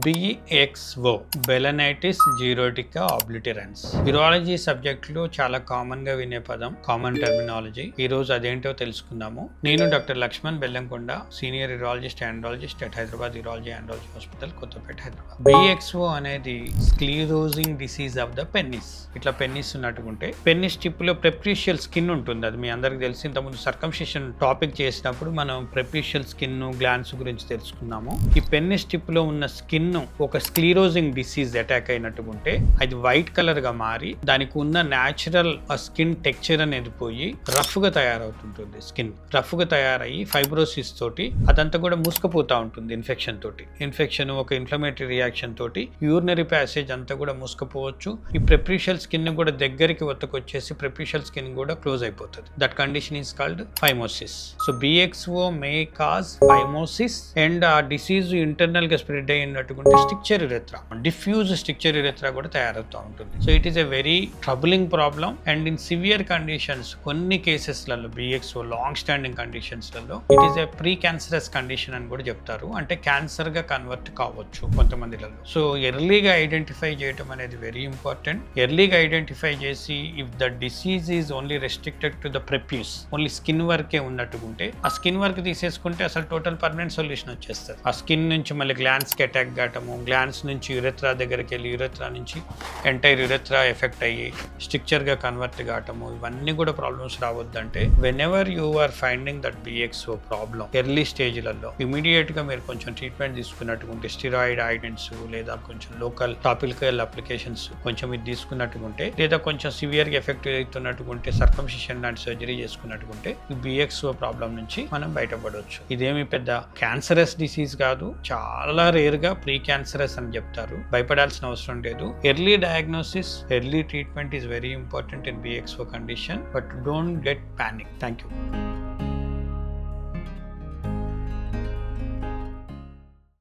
BXO balanitis జీరోటికా ఆబ్లిటెరన్స్ urology సబ్జెక్టులో చాలా common గా వినే పదం, కామన్ టెర్మినాలజీ. ఈ రోజు అదేంటో తెలుసుకుందాము. నేను doctor Lakshman Bellamkonda, senior urologist andrologist at Hyderabad urology andrology hospital, Kothapet, Hyderabad. BXO అనేది sclerosing disease of the penis. ఇట్లా పెన్నిస్ ఉన్నట్టుకుంటే పెన్నిస్ టిప్ లో ప్రెప్రీషియల్ స్కిన్ ఉంటుంది. అది మీ అందరికి తెలిసి ఇంతకుముందు సర్కంసిషన్ టాపిక్ చేసినప్పుడు మనం ప్రెప్రీషియల్ స్కిన్, గ్లాన్స్ గురించి తెలుసుకున్నాము. ఈ పెన్నిస్ టిప్ లో ఉన్న స్కిన్ ఒక స్క్లీరోజింగ్ డిసీజ్ అటాక్ అయినట్టుకుంటే అది వైట్ కలర్ గా మారి దానికి ఉన్న న్యాచురల్ స్కిన్ టెక్చర్ అనేది పోయి రఫ్ గా తయారవుతుంటుంది. స్కిన్ రఫ్ గా తయారయ్యి ఫైబ్రోసిస్ తోటి అదంతా కూడా మూసుకుపోతా ఉంటుంది. ఇన్ఫెక్షన్ ఒక ఇన్ఫ్లమేటరీ రియాక్షన్ తోటి యూరినరీ ప్యాసేజ్ అంతా కూడా మూసుకుపోవచ్చు. ఈ ప్రెప్రీషియల్ స్కిన్ కూడా దగ్గరికి ఒత్తకొచ్చేసి ప్రెప్రీషియల్ స్కిన్ కూడా క్లోజ్ అయిపోతుంది. That condition is called phimosis. So BXO may cause phimosis and ఆ డిసీజ్ ఇంటర్నల్ గా స్ప్రెడ్ అయినట్టుకుంటే stricture urethra, diffuse stricture urethra కూడా తయారవుతూ ఉంటుంది. So it is a very troubling problem and in severe conditions కొన్ని కేసెస్లలో BXO long standing కండిషన్స్లలో it is a pre cancerous condition అని కూడా చెప్తారు. అంటే క్యాన్సర్ గా కన్వర్ట్ కావచ్చు కొంతమందిలలో. సో ఎర్లీగా ఐడెంటిఫై చేయడం అనేది వెరీ ఇంపార్టెంట్. ఎర్లీగా ఐడెంటిఫై చేసి if the disease is only restricted to the prepuce, only skin వరకే ఉన్నట్టుకుంటే ఆ స్కిన్ వర్క్ తీసేసుకుంటే అసలు టోటల్ పర్మనెంట్ సొల్యూషన్ వచ్చేస్తుంది. ఆ స్కిన్ నుంచి మళ్ళీ గ్లాన్స్ కి అటాక్ కావటము, గ్లాన్స్ నుంచి యురెథ్రా దగ్గరికి వెళ్ళి యురెథ్రా నుంచి ఎంటైర్ యురెథ్రా ఎఫెక్ట్ అయ్యి స్ట్రక్చర్ గా కన్వర్ట్ కావటము, ఇవన్నీ కూడా ప్రాబ్లమ్స్ రావద్దంటే whenever you are finding that BXO problem early స్టేజ్లలో ఇమీడియట్ గా మీరు కొంచెం ట్రీట్మెంట్ తీసుకున్నట్టుకుంటే, స్టిరాయిడ్ ఆయింట్మెంట్స్ లేదా కొంచెం లోకల్ టాపికల్ అప్లికేషన్స్ కొంచెం ఇది తీసుకున్నట్టుకుంటే, లేదా కొంచెం సివియర్ గా ఎఫెక్ట్ అవుతున్నట్టుకుంటే సర్కంసిషన్ లాంటి సర్జరీ చేసుకున్నట్టుకుంటే BXO ప్రాబ్లం నుంచి మనం బయటపడవచ్చు. ఇదేమి పెద్ద క్యాన్సరస్ డిసీజ్ కాదు, చాలా రేర్ గా ప్రీ క్యాన్సరస్ అని చెప్తారు. భయపడాల్సిన అవసరం లేదు. Early diagnosis, early treatment is very important in BXO condition, but don't get panic. Thank you.